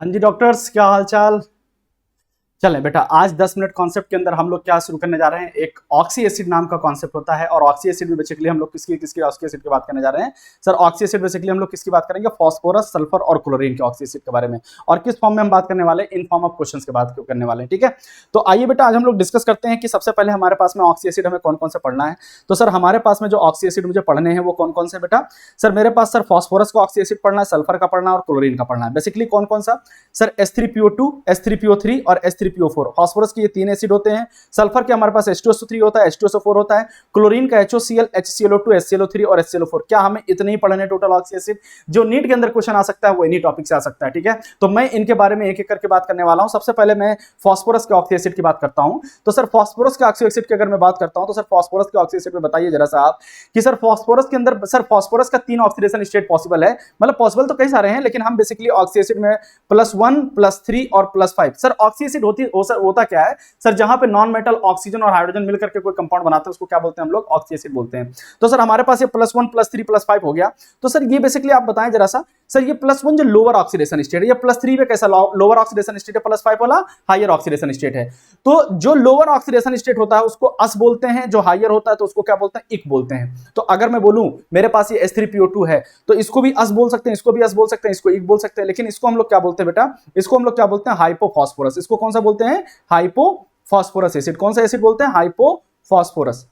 हाँ जी डॉक्टर्स, क्या हाल चाल। चलें बेटा, आज 10 मिनट कॉन्सेप्ट के अंदर हम लोग क्या शुरू करने जा रहे हैं। एक ऑक्सी एसिड नाम का कॉन्सेप्ट होता है और ऑक्सी एसिड में बेसिकली हम लोग किसकी किसकी ऑक्सी एसिड की बात करने जा रहे हैं। सर ऑक्सी एसिड बेसिकली हम लोग किसकी बात करेंगे, फास्फोरस, सल्फर और क्लोरीन के ऑक्सी एसिड के बारे में। और किस फॉर्म में हम बात करने वाले हैं, इन फॉर्म ऑफ क्वेश्चंस के बात करने वाले हैं। ठीक है, तो आइए बेटा आज हम लोग डिस्कस करते हैं कि सबसे पहले हमारे पास में ऑक्सी एसिड हमें कौन कौन से पढ़ना है। तो सर हमारे पास में जो ऑक्सी एसिड मुझे पढ़ने हैं वो कौन कौन से बेटा। सर मेरे पास सर फास्फोरस का ऑक्सी एसिड पढ़ना है, सल्फर का पढ़ना है और क्लोरीन का पढ़ना है। बेसिकली कौन कौन सा, सर H3PO2, H3PO3 और H3PO4। फास्फोरस के ये तीन एसिड होते हैं। सल्फर के हमारे पास H2SO3 होता है, H2SO4 होता है। क्लोरीन का HOCl, HClO2, HClO3 और HClO4। क्या हमें इतने ही पढ़ने टोटल ऑक्सी एसिड। जो नीट के अंदर क्वेश्चन आ सकता है वो इन्हीं टॉपिक से आ सकता है। ठीक है, तो मैं इनके बारे में एक एक करके बात करने वाला हूं। सबसे पहले मैं फास्फोरस के ऑक्सी एसिड की बात करता हूं। तो सर फास्फोरस के ऑक्सी एसिड की अगर मैं बात करता हूं तो सर फास्फोरस के ऑक्सी एसिड में बताइए जरा सा आप कि सर फास्फोरस के अंदर सर फास्फोरस का 3 ऑक्सीडेशन स्टेट पॉसिबल है। मतलब पॉसिबल तो कई सारे हैं लेकिन हम बेसिकली ऑक्सी एसिड में +1, +3 और +5। सर ऑक्सी एसिड होता क्या है सर, जहां पे नॉन मेटल ऑक्सीजन और हाइड्रोजन मिलकर के कोई कंपाउंड बनाते हैं उसको क्या बोलते हैं हम लोग, ऑक्सी एसिड बोलते हैं। तो सर हमारे पास ये +1, +3, +5 हो गया। तो सर ये बेसिकली आप बताएं जरा सा, सर ये +1 जो लोअर ऑक्सीडेशन स्टेट है, ये +3 पे कैसा लोअर ऑक्सीडेशन स्टेट है, +5 वाला हायर ऑक्सीडेशन स्टेट है। तो जो लोअर ऑक्सीडेशन स्टेट होता है उसको अस बोलते हैं, जो हायर होता है तो उसको क्या बोलते हैं, इक बोलते हैं। तो अगर मैं बोलूं मेरे पास ये H3PO2 है तो इसको भी अस बोल सकते हैं, इसको भी अस बोल सकते हैं, इसको इक बोल सकते हैं। लेकिन इसको हम लोग क्या बोलते हैं बेटा, इसको हम लोग क्या बोलते हैं, हाइपोफॉस्फोरस। इसको कौन सा बोलते हैं, हाइपोफॉस्फोरस एसिड। कौन सा एसिड बोलते हैं, हाइपोफॉस्फोरस,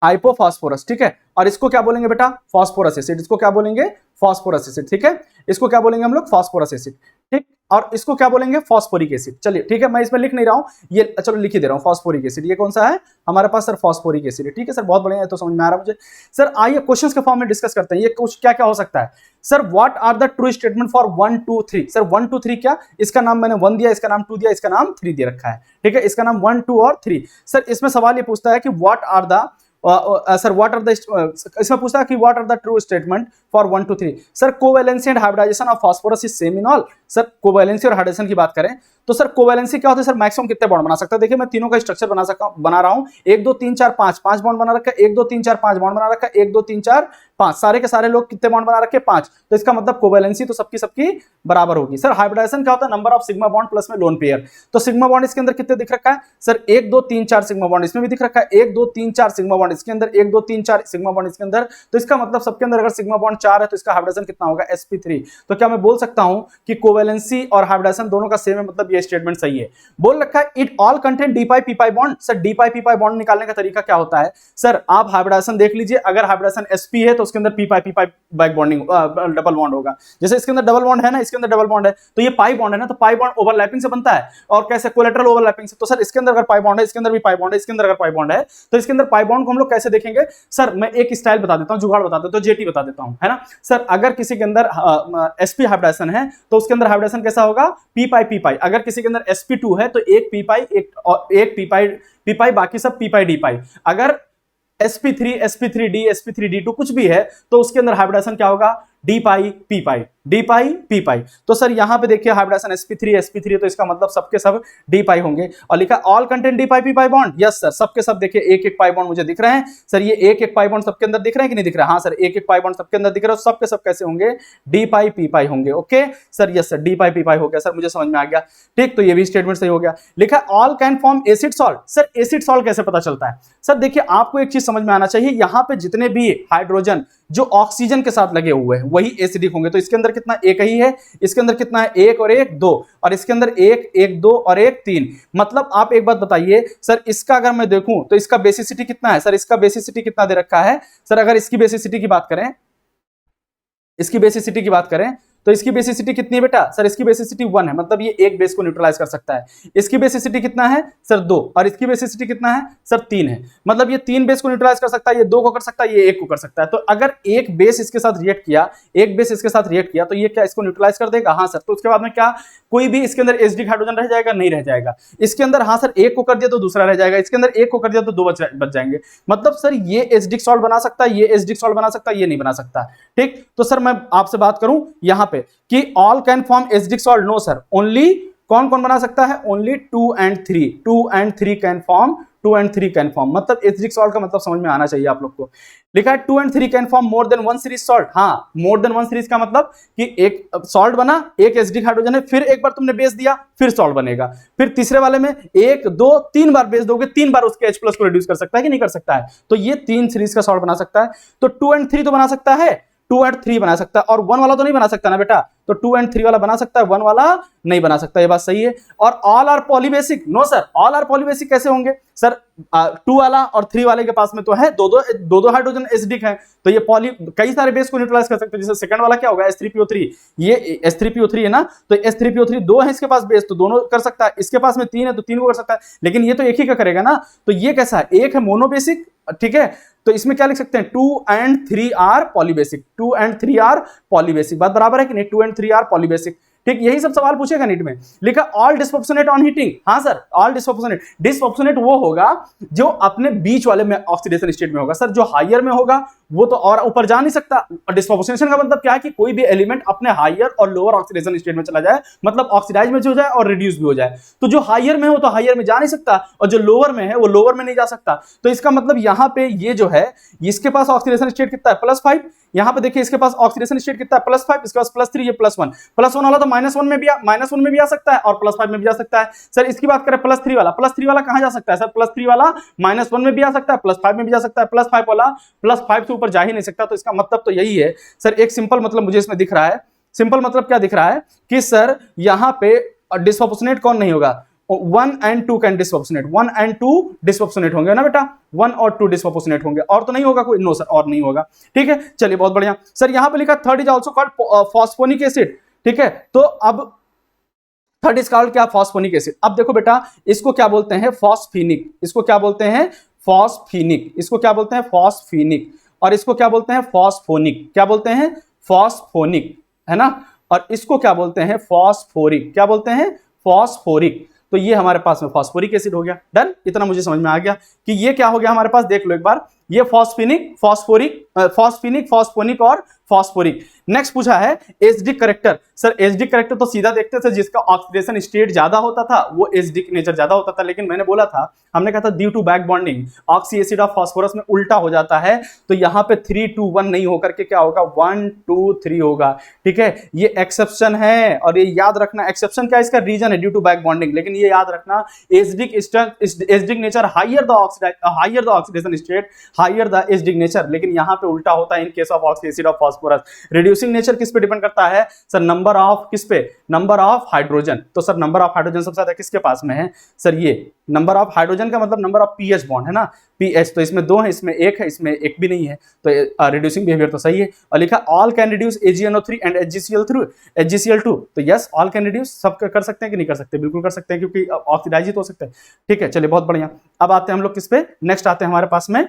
हाइपोफॉस्फोरस। ठीक है, और इसको क्या बोलेंगे बेटा, फास्फोरस एसिड। इसको क्या बोलेंगे, फास्फोरस एसिड। ठीक है, इसको क्या बोलेंगे हम लोग, फास्फोरस एसिड। ठीक, और इसको क्या बोलेंगे, फास्फोरिक एसिड। चलिए ठीक है, मैं इसमें लिख नहीं रहा हूं, ये चलो लिख ही दे रहा हूं, फास्फोरिक एसिड। ये कौन सा है हमारे पास सर, फास्फोरिक एसिड। ठीक है सर, बहुत बढ़िया है, तो समझ में आ रहा है मुझे। सर आइए क्वेश्चंस के फॉर्म में डिस्कस करते हैं। ये कुछ क्या क्या हो सकता है sir, what are the true statement for 1, 2, 3। Sir 1, 2, 3 क्या, इसका नाम मैंने 1 दिया, इसका नाम 2 दिया, इसका नाम 3 दे रखा है। ठीक है, इसका नाम 1, 2 और 3। सर इसमें सवाल ये पूछता है कि what are the sir what are the, इसमें पूछता है कि what are the true statement for 1, 2, 3। Sir covalency and hybridization of phosphorus is same in all. Sir covalency और हाइब्रिडाइजेशन की बात करें तो सर कोवैलेंसी क्या होता है सर, मैक्सिमम कितने बॉन्ड बना सकता है। देखिए मैं तीनों का स्ट्रक्चर बना रहा हूं, 1, 2, 3, 4, 5 5 बॉन्ड बना रखा है, 1, 2, 3, 4, 5 बॉन्ड बना रखा है, 1, 2, 3, 4, 5 सारे के सारे लोग कितने बॉन्ड बना रखे, 5। तो इसका मतलब कोवैलेंसी तो सबकी सबकी बराबर होगी। सर हाइब्रिडाइजेशन क्या होता है, number of sigma bond plus में लोन पेयर। तो सिग्मा बॉन्ड इसके अंदर कितने दिख रखा है सर, 1, 2, 3, 4 सिग्मा बॉन्ड इसमें भी दिख रखा है, 1, 2, 3, 4 सिग्मा बॉन्ड इसके अंदर, 1, 2, 3, 4 सिग्मा बॉन्ड इसके अंदर। तो इसका मतलब सबके अंदर अगर सिग्मा बॉन्ड 4 है तो इसका हाइब्रिडाइजेशन कितना होगा, sp3। तो क्या मैं बोल सकता हूं कि कोवैलेंसी और हाइब्रिडाइजेशन दोनों का सेम है, मतलब ये स्टेटमेंट सही है। बोल रखा है it all contain D pi p pi bond. Sir d pi p pi bond निकालने का तरीका क्या होता है सर, आप हाइब्रिडाइजेशन देख लीजिए, अगर हाइब्रिडाइजेशन sp है तो उसके अंदर पी पाई बैक बॉन्डिंग डबल बॉन्ड होगा। जैसे इसके अंदर डबल बॉन्ड है ना, इसके अंदर डबल बॉन्ड है, तो ये पाई बॉन्ड है ना, तो पाई बॉन्ड ओवरलैपिंग से बनता है। और कैसे, कोलेटरल ओवरलैपिंग से। तो सर इसके अंदर अगर पाई बॉन्ड है, इसके अंदर भी पाई बॉन्ड है, इसके अंदर अगर पाई बॉन्ड है, तो इसके अंदर पाई बॉन्ड को हम लोग कैसे देखेंगे सर, मैं एक स्टाइल बता देता हूं, जुगाड़ बता देता हूं, जेटी बता देता हूं, है ना सर। अगर किसी के अंदर sp हाइब्रिडाइजेशन है तो उसके अंदर हाइब्रिडाइजेशन कैसा होगा, पी पाई पी पाई। अगर किसी के अंदर sp2 है तो एक पी पाई, एक पी पाई, बाकी सब पी पाई डी पाई। अगर sp3, sp3d, sp3d2 कुछ भी है तो उसके अंदर हाइब्रिडाइजेशन क्या होगा, डी पाई पी पाई, डी पाई पी पाई। तो सर यहां पे देखिए हाइब्रिडाइजेशन sp3 तो इसका मतलब सबके सब डी पाई होंगे। और लिखा all content d pi p pi bond. Yes sir, सबके सब देखिए एक एक पाई बॉन्ड मुझे दिख रहे हैं। सर ये एक एक पाई बॉन्ड सबके अंदर दिख रहे हैं कि नहीं दिख रहा है, हाँ सर एक एक पाई बॉन्ड सबके अंदर दिख रहा है। सबके सब कैसे होंगे, डी पाई पी पाई होंगे। Okay sir, yes sir d pi p pi हो गया सर, मुझे समझ में आ गया। ठीक, तो ये भी स्टेटमेंट सही हो गया। लिखा all can form acid salt. Sir acid salt कैसे पता चलता है सर, देखिए आपको एक चीज समझ में आना चाहिए, यहां पे जितने भी हाइड्रोजन जो ऑक्सीजन के साथ लगे हुए हैं वही एसिडिक होंगे। तो इसके अंदर कितना, एक ही है, इसके अंदर कितना है, 1 और 1 2, और इसके अंदर 1 1 2 और 1 3। मतलब आप एक बात बताइए सर, इसका अगर मैं देखूं तो इसका बेसिसिटी कितना है सर, इसका बेसिसिटी कितना दे रखा है सर। अगर इसकी बेसिसिटी की बात करें, इसकी बेसिसिटी की बात करें तो इसकी बेसिसिटी कितनी है बेटा सर, इसकी बेसिसिटी 1 है, मतलब ये एक बेस को न्यूट्रलाइज कर सकता है। इसकी बेसिसिटी कितना है सर, 2, और इसकी बेसिसिटी कितना है सर, 3 है, मतलब ये 3 बेस को न्यूट्रलाइज कर सकता है, ये 2 को कर सकता है, ये 1 को कर सकता है। तो अगर एक बेस इसके साथ रिएक्ट किया, एक बेस इसके साथ रिएक्ट किया तो ये क्या इसको न्यूट्रलाइज कर देगा, हाँ सर। तो उसके बाद में क्या, कोई भी इसके अंदर एसिडिक हाइड्रोजन रह जाएगा, नहीं रह जाएगा। इसके अंदर हाँ सर एक को कर दिया तो दूसरा रह जाएगा, इसके अंदर एक को कर दिया तो 2 बच जाएंगे। मतलब सर ये एसिडिक सॉल्ट बना सकता है, ये एसिडिक सॉल्ट बना सकता है, ये नहीं बना सकता। ठीक, तो सर मैं आपसे बात करूं यहां पे कि all can form acidic salt, no sir, only कौन कौन बना सकता है, only 2 and 3 can form 2 and 3 can form, मतलब एसिडिक सॉल्ट का मतलब समझ में आना चाहिए आप लोग को। लिखा है 2 and 3 can form more than 1 series salt. हाँ, मोर देन 1 सीरीज का मतलब कि एक सॉल्ट बना, एक एसिडिक हाइड्रोजन है, फिर एक बार तुमने बेस दिया, फिर सॉल्ट बनेगा। फिर तीसरे वाले में 1 2 3 बार बेस दोगे, 3 बार उसके H+ को रिड्यूस कर सकता है कि नहीं कर सकता है? तो ये 3 सीरीज का सॉल्ट बना सकता है। तो 2 and 3 तो बना सकता है, 2 and 3 बना सकता है, और 1 वाला तो नहीं बना सकता ना बेटा। तो 2 and 3 वाला बना सकता है, 1 वाला नहीं बना सकता, ये बात सही है। और all are polybasic, no sir, all are polybasic कैसे होंगे सर? 2 वाला और 3 वाले के पास में तो है दो हाइड्रोजन एसिडिक है, तो ये पॉली कई सारे बेस को न्यूट्रलाइज कर सकते हैं। जैसे सेकंड वाला क्या होगा, H3PO3, ये H3PO3 है ना, तो H3PO3 2 है इसके पास बेस, तो दोनों कर सकता है। इसके पास में 3 है तो 3 को कर सकता है, लेकिन ये तो एक ही का करेगा ना। तो ये कैसा है, एक है मोनोबेसिक, ठीक है। तो इसमें क्या लिख सकते हैं, 2 and 3 are polybasic, 2 and 3 are polybasic. बात बराबर है कि नहीं? 2 and 3 आर पॉलीबेसिक, ठीक। यही सब सवाल पूछेगा नीट में। लिखा ऑल डिस्प्रोपोर्शनेट ऑन हीटिंग। हाँ सर, ऑल डिस्प्रोपोर्शनेट। डिस्प्रोपोर्शनेट वो होगा जो अपने बीच वाले में ऑक्सीडेशन स्टेट में होगा सर। जो हायर में होगा वो तो और ऊपर जा नहीं सकता। डिस्प्रोपोर्शनेशन का मतलब क्या है कि कोई भी एलिमेंट अपने हायर और लोअर ऑक्सीडेशन स्टेट में चला जाए, मतलब ऑक्सीडाइज में हो जाए और रिड्यूस भी हो जाए। तो जो हायर में हो तो हायर में जा नहीं सकता, और जो लोअर में है वो लोअर में नहीं जा सकता। तो इसका मतलब यहां पे ये जो है, इसके पास ऑक्सीडेशन स्टेट कितना है, +5। यहां पे देखिए इसके पास ऑक्सीडेशन स्टेट कितना है, +5, इसके पास +3, ये +1। +1 वाला तो -1 में भी आ सकता है और +5 में भी जा सकता है। सर इसकी बात करें +3 वाला कहां जा सकता है सर? +3 वाला -1 में भी आ सकता है, +5 में भी जा सकता है। +5 वाला +5 से ऊपर जा ही नहीं सकता। तो इसका मतलब तो यही है सर। एक सिंपल मतलब मुझे इसमें दिख रहा है, सिंपल मतलब क्या दिख रहा है कि सर यहां पे डिस्प्रोपोर्शनेट कौन नहीं होगा, 1 and 2 can disproportionate, 1 and 2 disproportionate होंगे ना बेटा, 1 और 2 डिस्प्रोपोर्शनेट होंगे, और तो नहीं होगा कोई? नो सर, और नहीं होगा। ठीक है, चलिए बहुत बढ़िया सर। यहां पे लिखा third is also called phosphonic acid, ठीक है। तो अब थर्ड इज कॉल्ड क्या, फॉस्फोनिक एसिड। अब देखो बेटा, इसको क्या बोलते हैं, फॉस्फीनिक। इसको क्या बोलते हैं, फॉस्फीनिक। इसको क्या बोलते हैं, फॉस्फीनिक। और इसको क्या बोलते हैं, फॉस्फोनिक। क्या बोलते हैं, फॉस्फोनिक, है ना। और इसको क्या बोलते हैं, फॉस्फोरिक। क्या बोलते हैं, फॉस्फोरिक। तो ये हमारे पास में फॉस्फोरिक एसिड हो गया। डन, इतना मुझे समझ में आ गया कि ये क्या हो गया हमारे पास। देख लो एक बार, ये फॉस्फीनिक, फॉस्फोनिक, और फॉस्फोरिक। नेक्स्ट पूछा है acidic character. Sir acidic character तो सीधा देखते थे, जिसका ऑक्सीडेशन स्टेट ज्यादा होता था वो एसिडिक नेचर ज्यादा होता था। लेकिन मैंने बोला था, हमने कहा था due to back bonding oxy acid of phosphorus में उल्टा हो जाता है। तो यहाँ पे 3 2 1 नहीं होकर के क्या होगा, 1 2 3 होगा। ठीक है, ये एक्सेप्शन है, और ये याद रखना। एक्सेप्शन क्या, इसका रीजन है ड्यू टू बैक बॉन्डिंग। लेकिन ये याद रखना, acidic nature higher the oxidation state, higher the acidic nature. लेकिन यहाँ पे उल्टा होता है in case of oxy acid of phosphorus. Reducing nature किस पे डिपेंड करता है सर, नंबर ऑफ, किस पे, नंबर ऑफ हाइड्रोजन। तो सर नंबर ऑफ हाइड्रोजन सबसे ज्यादा किसके पास में है सर, ये नंबर ऑफ हाइड्रोजन का मतलब नंबर ऑफ पीएच बॉन्ड है ना, पीएच। तो इसमें 2 है, इसमें 1 है, इसमें 1 भी नहीं है। तो रिड्यूसिंग बिहेवियर तो सही है। और लिखा all can reduce AgNO3 and HgCl2। तो यस, ऑल कैन रिड्यूस, सब कर सकते हैं कि नहीं कर सकते, बिल्कुल कर सकते हैं, क्योंकि ऑक्सीडाइज तो हो सकते हैं। ठीक है, चलिए बहुत बढ़िया। अब आते हैं हम लोग किस पे, नेक्स्ट आते हैं हमारे पास में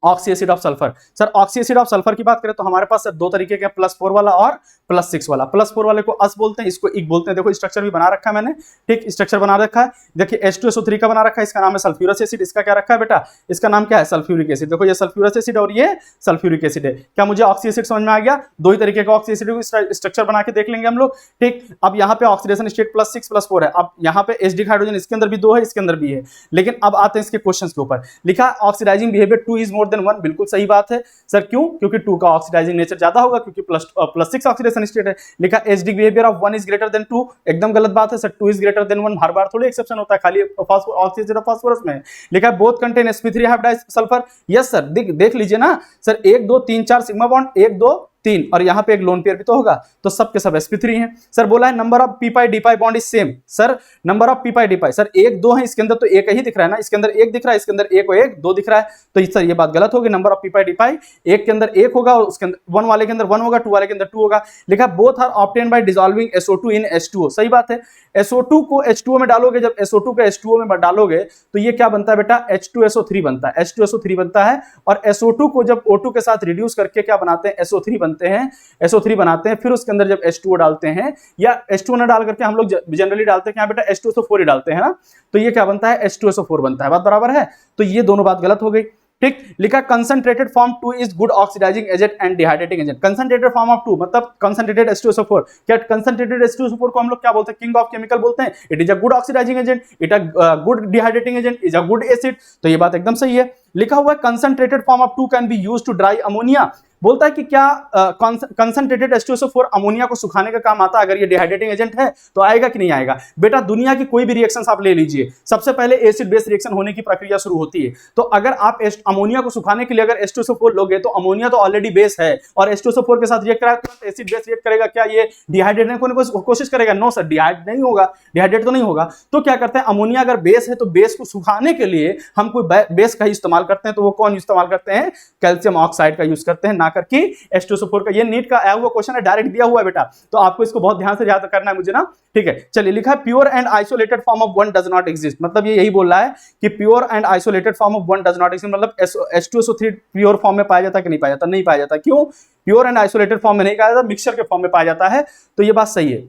oxy acid of sulphur. Sir oxy acid of sulphur की बात करें तो हमारे पास सर 2 तरीके के, +4 वाला और +6 वाला। +4 वाले को अस बोलते हैं, इसको इक बोलते हैं। देखो स्ट्रक्चर भी बना रखा है मैंने, ठीक, स्ट्रक्चर बना रखा है। देखिए H2SO3 का बना रखा है, इसका नाम है सल्फ्यूरस एसिड। इसका क्या रखा है बेटा, इसका नाम क्या है, सल्फ्यूरिक एसिड। देखो ये सल्फ्यूरस एसिड और ये सल्फ्यूरिक एसिड है। क्या मुझे ऑक्सी एसिड समझ में आ गया? 2 ही तरीके का ऑक्सी एसिड स्ट्रक्चर बना के देख लेंगे हम लोग। ठीक, अब यहाँ पे ऑक्सीडेशन स्टेट +6 +4 है। अब यहाँ पे एसिडिक हाइड्रोजन इसके अंदर भी 2 है, इसके अंदर भी है। लेकिन अब आते हैं इसके क्वेश्चन के ऊपर। लिखा oxidizing behaviour 2 is more than 1। बिल्कुल सही बात है सर, क्यों? क्योंकि 2 का ऑक्सीडाइजिंग नेचर ज्यादा होगा, क्योंकि +6 ऑक्सीडेशन स्टेट है। लिखा acidic behaviour of 1 is greater than 2। एकदम गलत बात है सर, 2 इज ग्रेटर देन 1 हर बार थोड़ी एक्सेप्शन होता है, खाली ऑक्सी एसिड ऑफ फास्फोरस में। लिखा both contain sp3 hybridized sulphur. Yes sir, देख लीजिए ना सर, 1 2 3 4 सिग्मा बॉन्ड, 1 2 3, और यहाँ पे एक लोन पेयर भी तो होगा, तो सब के सब sp3 हैं। सर बोला है number of p pi d pi bond is same. Sir number of p pi d pi, sir 1 2 है, इसके अंदर तो 1 ही दिख रहा है ना, इसके अंदर 1 दिख रहा है, इसके अंदर 1 और 1 2 दिख रहा है। तो सर ये बात गलत होगी। Number of p pi d पाई, 1 के अंदर 1 होगा, उसके अंदर 1 वाले के अंदर 1 होगा, 2 वाले के अंदर 2 होगा। लिखा both are obtained by dissolving SO2 in H2O। सही बात है, SO2 को H2O में डालोगे, जब SO2 को H2O में डालोगे तो ये क्या बनता है बेटा, H2SO3 बनता है, H2SO3 बनता है। और SO2 को जब O2 के साथ रिड्यूस करके क्या बनाते हैं, SO3 बनते हैं, SO3 बनाते हैं। फिर उसके अंदर जब H2O डालते हैं, या H2O ना डाल करके हम लोग जनरली डालते हैं क्या बेटा, H2SO4 ही डालते हैं ना, तो ये क्या बनता है, H2SO4 बनता है। बात बराबर है। तो ये दोनों बात गलत हो गई। ठीक, लिखा concentrated form 2 is good oxidizing agent and dehydrating agent. Concentrated form of 2 मतलब कंसंट्रेटेड H2SO4। क्या कंसंट्रेटेड H2SO4 को हम लोग क्या बोलते हैं? किंग ऑफ केमिकल बोलते हैं। It is a good oxidizing agent, it a good dehydrating agent, is a good acid. तो ये बात एकदम सही है। लिखा हुआ है concentrated form of 2 can be used to dry ammonia. बोलता है कि क्या कंसंट्रेटेड H2SO4 अमोनिया को सुखाने का काम आता है? अगर ये डिहाइड्रेटिंग एजेंट है तो आएगा कि नहीं आएगा? बेटा दुनिया की कोई भी रिएक्शन आप ले लीजिए, सबसे पहले एसिड बेस रिएक्शन होने की प्रक्रिया शुरू होती है। तो अगर आप अमोनिया को सुखाने के लिए अगर H2SO4 लोगे तो अमोनिया तो ऑलरेडी बेस है और H2SO4 के साथ रिएक्ट करा तो एसिड बेस रिएक्ट करेगा, क्या ये डिहाइड्रेट होने की कोशिश करेगा? नो सर, डिहाइड्रेट नहीं होगा, डिहाइड्रेट तो नहीं होगा। तो क्या करते हैं, अमोनिया अगर बेस है तो बेस को सुखाने के लिए हम कोई बेस का ही इस्तेमाल करते हैं। तो वो कौन इस्तेमाल करते हैं? कैल्शियम ऑक्साइड का यूज करते हैं, ना करके H2SO4 का। ये नीट का आया हुआ क्वेश्चन है, डायरेक्ट दिया हुआ है बेटा, तो आपको इसको बहुत ध्यान से याद करना है मुझे ना, ठीक है। चलिए, लिखा है pure and isolated form of one does not exist. मतलब ये यही बोल रहा है कि pure and isolated form of one does not exist, मतलब H2SO3 प्योर फॉर्म में पाया जाता है कि नहीं पाया जाता? नहीं पाया जाता। क्यों? प्योर एंड आइसोलेटेड फॉर्म में नहीं पाया जाता, मिक्सचर के फॉर्म में पाया जाता है। तो ये बात सही है।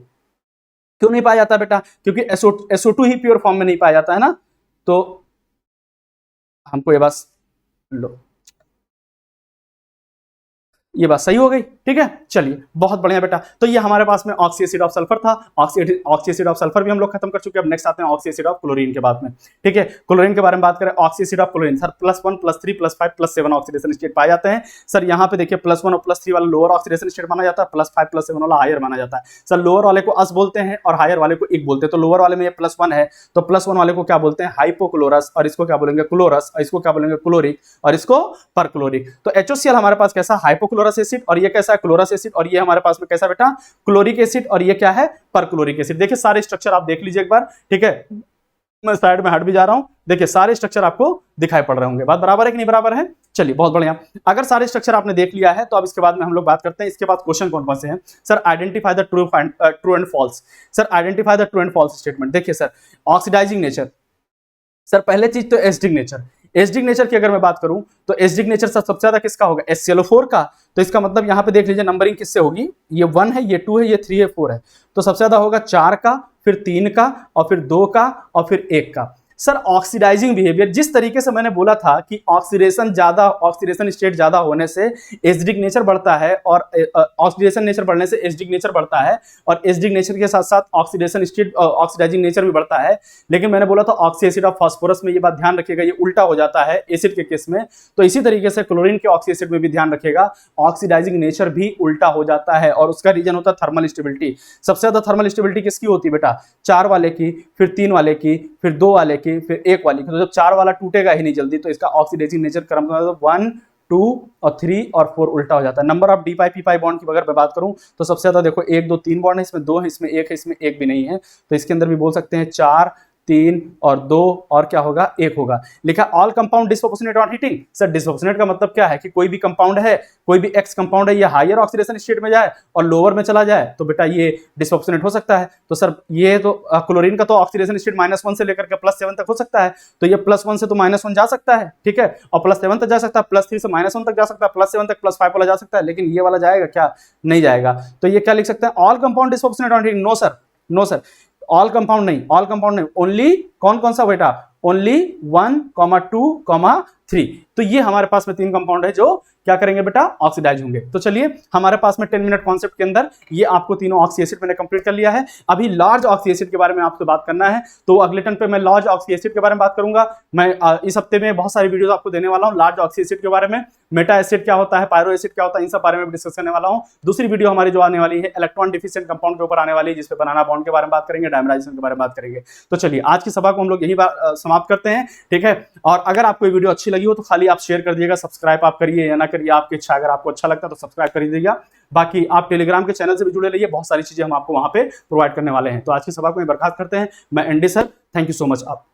क्यों नहीं पाया जाता बेटा? क्योंकि SO2 ही प्योर फॉर्म में नहीं पाया जाता है ना। तो हमको ये बात लो, ये बात सही हो गई, ठीक है। चलिए, बहुत बढ़िया बेटा। तो ये हमारे पास में ऑक्सी एसिड ऑफ सल्फर था। ऑक्सी एसिड ऑफ सल्फर भी हम लोग खत्म कर चुके हैं। अब नेक्स्ट आते हैं ऑक्सी एसिड ऑफ क्लोरीन के बाद में, ठीक है। क्लोरीन के बारे में बात करें, oxy acid of chlorine sir +1 +3 +5 +7 oxidation state पाए जाते हैं। सर यहाँ पे देखिए +1 और +3 वाला लोअर ऑक्सीडेशन स्टेट माना जाता है, +5 +7 वाला हायर माना जाता है। सर लोअर वाले को अस बोलते हैं और हायर वाले को इक बोलते हैं। तो लोअर वाले में ये +1 है, तो +1 वाले को क्या बोलते हैं? हाइपोक्लोरस, और इसको क्या बोलेंगे? क्लोरस, और इसको क्या बोलेंगे? क्लोरिक, और इसको परक्लोरिक। तो HOCl हमारे पास कैसा? हाइपोक्लोरस एसिड, और ये कैसा है? क्लोरस एसिड, और ये हमारे पास में कैसा बेटा? क्लोरिक एसिड, और ये क्या है? Perchloric acid. देखिए सारे स्ट्रक्चर आप देख लीजिए एक बार, ठीक है। मैं साइड में हट भी जा रहा हूं, देखिए सारे स्ट्रक्चर आपको दिखाई पड़ रहे होंगे। बात बराबर है कि नहीं बराबर है? चलिए, बहुत बढ़िया। अगर सारे स्ट्रक्चर आपने देख लिया है तो अब इसके बाद में हम लोग बात करते हैं, इसके बाद क्वेश्चन कौन कौन से हैं। Sir identify the true and false. Sir identify the true and false statement. देखिए सर, ऑक्सीडाइजिंग नेचर, सर पहले चीज तो एसिडिक नेचर। एसिडिक नेचर की अगर मैं बात करूं तो एसिडिक नेचर सबसे ज्यादा किसका होगा? HClO4 का। तो इसका मतलब यहां पे देख लीजिए नंबरिंग किससे होगी? ये 1 है, ये 2 है, ये 3 है, 4 है। तो सबसे ज्यादा होगा 4 का, फिर 3 का, और फिर 2 का, और फिर 1 का। सर ऑक्सीडाइजिंग बिहेवियर, जिस तरीके से मैंने बोला था कि ऑक्सीडेशन स्टेट ज्यादा होने से एसिडिक नेचर बढ़ता है, और ऑक्सीडेशन नेचर बढ़ने से एसिडिक नेचर बढ़ता है, और एसिडिक नेचर के साथ साथ ऑक्सीडेशन स्टेट ऑक्सीडाइजिंग नेचर भी बढ़ता है। लेकिन मैंने बोला था ऑक्सी एसिड ऑफ फास्फोरस में, ये बात ध्यान रखिएगा, ये उल्टा हो जाता है एसिड के केस में। तो इसी तरीके से क्लोरीन के ऑक्सी एसिड में भी ध्यान रखिएगा, ऑक्सीडाइजिंग नेचर भी उल्टा हो जाता है, और उसका रीजन होता है थर्मल स्टेबिलिटी। सबसे ज्यादा थर्मल स्टेबिलिटी किसकी होती है बेटा? 4 वाले की, फिर 3 वाले की, फिर 2 वाले की, फिर 1 वाली। तो जब 4 वाला टूटेगा ही नहीं जल्दी, तो इसका ऑक्सीडाइजिंग नेचर क्रम 1, 2 और 3 और 4 उल्टा हो जाता है। Number of D pi p pi bond की अगर मैं बात करूं तो सबसे ज्यादा देखो 1 2 3 बॉन्ड है, इसमें 2 है, इसमें 1 है, इसमें 1 भी नहीं है। तो इसके अंदर भी बोल सकते हैं 4, 3 और 2 और क्या होगा? 1 होगा। लिखा all compound disproportionate on heating. Sir disproportionate का मतलब क्या है? कि कोई भी कंपाउंड है, कोई भी एक्स कंपाउंड है, ये हायर ऑक्सीडेशन स्टेट में जाए और लोअर में चला जाए तो बेटा ये डिस्प्रोपोर्शनेट हो सकता है। तो सर ये तो क्लोरीन का तो ऑक्सीडेशन स्टेट -1 से लेकर के +7 तक हो सकता है। तो ये +1 से तो -1 जा सकता है, ठीक है, और +7 तक जा सकता है, +3 से -1 तक जा सकता है, +7 तक +5 वाला जा सकता है। लेकिन ये वाला जाएगा क्या? नहीं जाएगा। तो ये क्या लिख सकते हैं? All compound disproportionate on heating. No sir, no sir, all compound नहीं, ऑल कंपाउंड नहीं, ओनली कौन कौन सा बेटा? ओनली 1, 2, 3। तो ये हमारे पास में 3 कंपाउंड है जो क्या करेंगे बेटा? ऑक्सीडाइज होंगे। तो चलिए, हमारे पास में 10 मिनट कॉन्सेप्ट के अंदर ये आपको तीनों ऑक्सी एसिड मैंने कंप्लीट कर लिया है। अभी लार्ज ऑक्सी एसिड के बारे में आपसे बात करना है, तो अगले टर्न पे मैं लार्ज ऑक्सी एसिड के बारे में बात करूंगा। मैं इस हफ्ते में बहुत सारी वीडियोस आपको देने वाला हूं लार्ज ऑक्सी एसिड के बारे में। मेटा एसिड क्या होता है, पायरो एसिड क्या होता है, इन सब बारे में डिस्कस करने वाला हूं। दूसरी वीडियो हमारी जो आने वाली है इलेक्ट्रॉन डिफिशिएंट कंपाउंड के ऊपर आने वाली है, जिसपे बनाना बॉन्ड के बारे में बात करेंगे, डायमराइजेशन के बारे में बात करेंगे। तो चलिए, आज की सभा को हम लोग यही समाप्त करते हैं, ठीक है। और अगर आपको ये वीडियो अच्छी लगी हो तो खाली आप शेयर कर दिएगा, सब्सक्राइब आप करिए या ना करिए, आपकी इच्छा। अगर आपको अच्छा लगता है तो सब्सक्राइब कर दीजिएगा। बाकी आप टेलीग्राम के चैनल से भी जुड़े रहिए, बहुत सारी चीजें हम आपको वहां पे प्रोवाइड करने वाले हैं। तो आज की सभा को मैं बर्खास्त करते हैं। मैं एनडी sir, thank you so much. आप